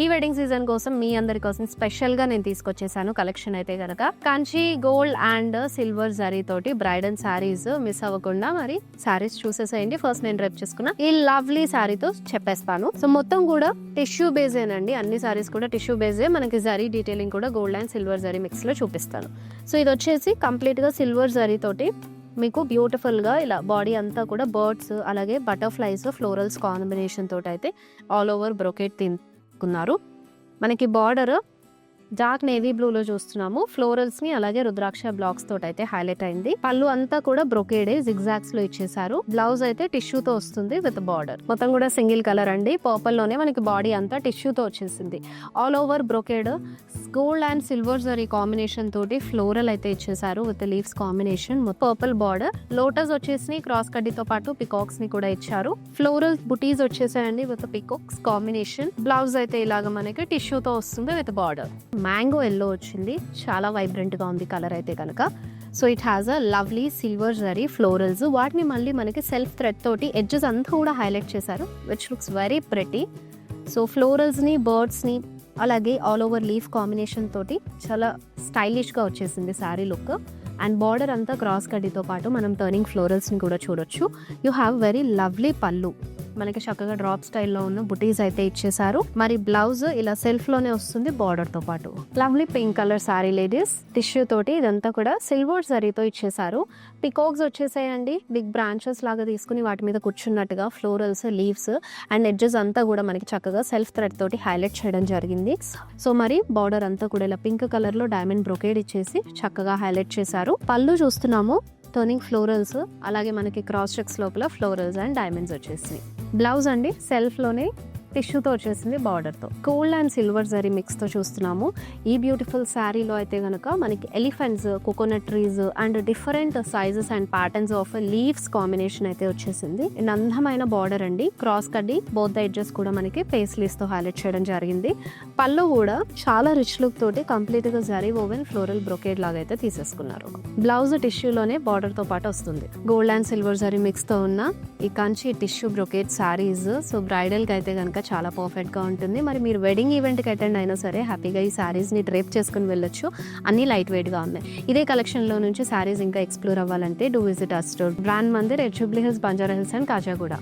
ఈ wedding season కోసం మీ అందరి కోసం స్పెషల్ గా నేను తీసుకొచ్చేసాను కలెక్షన్ అయితే గనక Kanchi gold and silver zari తోటి బ్రైడల్ సారీస్ మిస్ అవ్వకుండా మరి సారీస్ చూసేసేయండి. ఫస్ట్ నేను రేపు చేసుకున్నా ఈ లవ్లీ సారీతో చెప్పేస్తాను. సో మొత్తం కూడా టిష్యూ బేజేనండి, అన్ని సారీస్ కూడా టిష్యూ బేజే. మనకి జరీ డీటెయిలింగ్ కూడా gold and silver zari mix లో చూపిస్తాను. సో ఇది వచ్చేసి కంప్లీట్ గా సిల్వర్ జరీ తోటి మీకు బ్యూటిఫుల్ గా ఇలా బాడీ అంతా కూడా బర్డ్స్ అలాగే బటర్ఫ్లైస్ ఫ్లోరల్స్ కాంబినేషన్ తోటి అయితే ఆల్ ఓవర్ బ్రొకెట్ తీసుకున్నారు. మనకి బార్డర్ డార్క్ నేవీ బ్లూలో చూస్తున్నాము. ఫ్లోరల్స్ ని అలాగే రుద్రాక్ష బ్లాక్స్ తోటి అయితే హైలైట్ అయింది. పళ్ళు అంతా కూడా బ్రొకేడే జిగ్జాగ్స్ లో ఇచ్చేసారు. బ్లౌజ్ అయితే టిష్యూతో వస్తుంది విత్ బార్డర్. మొత్తం కూడా సింగిల్ కలర్ అండి. పర్పుల్ లోనే మనకి బాడీ అంతా టిష్యూతో వచ్చేసింది. All over brocade gold and silver zari combination తోటి ఫ్లోరల్ అయితే ఇచ్చేసారు with leaves combination. Purple border, lotus వచ్చేసి క్రాస్ కడ్డీతో పాటు పికాక్స్ ని కూడా ఇచ్చారు. Floral buttis వచ్చేసాయండి with peacocks combination. Blouse అయితే ఇలాగ మనకి టిష్యూతో వస్తుంది విత్ బార్డర్. మ్యాంగో ఎల్లో వచ్చింది, చాలా వైబ్రెంట్ గా ఉంది కలర్ అయితే కనుక. So it has a lovely silver zari florals. వాటిని మళ్ళీ మనకి సెల్ఫ్ థ్రెడ్ తోటి ఎడ్జెస్ అంతా కూడా హైలైట్ చేశారు which looks very pretty. So florals ని బర్డ్స్ ని అలాగే ఆల్ ఓవర్ లీఫ్ కాంబినేషన్ తోటి చాలా స్టైలిష్ గా వచ్చేసింది శారీ లుక్. అండ్ బార్డర్ అంతా క్రాస్ కడ్డీతో పాటు మనం టర్నింగ్ ఫ్లోరల్స్ ని కూడా చూడొచ్చు. యూ హ్యావ్ వెరీ లవ్లీ పళ్ళు, మనకి చక్కగా డ్రాప్ స్టైల్లో ఉన్న బుటీస్ అయితే ఇచ్చేసారు. మరి బ్లౌజ్ ఇలా సెల్ఫ్ లోనే వస్తుంది బార్డర్ తో పాటు. Lovely pink colour sorry ladies, tissue తోటి ఇదంతా కూడా సిల్వర్ జరీతో ఇచ్చేసారు. పికాక్స్ వచ్చేసాయండి, బిగ్ బ్రాంచెస్ లాగా తీసుకుని వాటి మీద కూర్చున్నట్టుగా ఫ్లోరల్స్ లీవ్స్ అండ్ ఎడ్జెస్ అంతా కూడా మనకి చక్కగా సెల్ఫ్ థ్రెడ్ తోటి హైలైట్ చేయడం జరిగింది. సో మరి బార్డర్ అంతా కూడా ఇలా పింక్ కలర్ లో డైమండ్ బ్రొకేడ్ ఇచ్చేసి చక్కగా హైలైట్ చేశారు. పళ్ళు చూస్తున్నాము టర్నింగ్ ఫ్లోరల్స్, అలాగే మనకి క్రాస్ చెక్స్ లోపల ఫ్లోరల్స్ అండ్ డైమండ్స్ వచ్చేసి. బ్లౌజ్ అండి సెల్ఫ్ లోనే టిష్యూతో వచ్చేసింది బార్డర్ తో. Gold and silver zari mix తో చూస్తున్నాము. ఈ బ్యూటిఫుల్ శారీలో అయితే గనక మనకి elephants, coconut trees and different sizes and patterns of leaves combination అయితే వచ్చేసింది. అండ్ అందమైన బార్డర్ అండి, క్రాస్ కడ్డీ బోత్ ద ఎడ్జెస్ కూడా మనకి పేస్లీస్ తో హైలైట్ చేయడం జరిగింది. పళ్ళు కూడా చాలా రిచ్ లుక్ తోటి కంప్లీట్ గా జరీ ఓవెన్ ఫ్లోరల్ బ్రొకేడ్ లాగా అయితే తీసేసుకున్నారు. బ్లౌజ్ టిష్యూలోనే బార్డర్ తో పాటు వస్తుంది. Gold and silver zari mix తో ఉన్న ఈ Kanchi tissue brocade saris so bridal కి అయితే కనుక చాలా పర్ఫెక్ట్ గా ఉంటుంది. మరి మీరు వెడ్డింగ్ ఈవెంట్ కి అటెండ్ అయినా సరే హ్యాపీగా ఈ సారీస్ ని డ్రేప్ చేసుకుని వెళ్ళొచ్చు. అన్ని లైట్ వెయిట్ గా ఉన్నాయి. ఇదే కలెక్షన్ లో నుంచి సారీస్ ఇంకా ఎక్స్ప్లోర్ అవ్వాలంటే do visit our store, brand Mandir, Jubilee hills, Banjara hills and Khajaguda.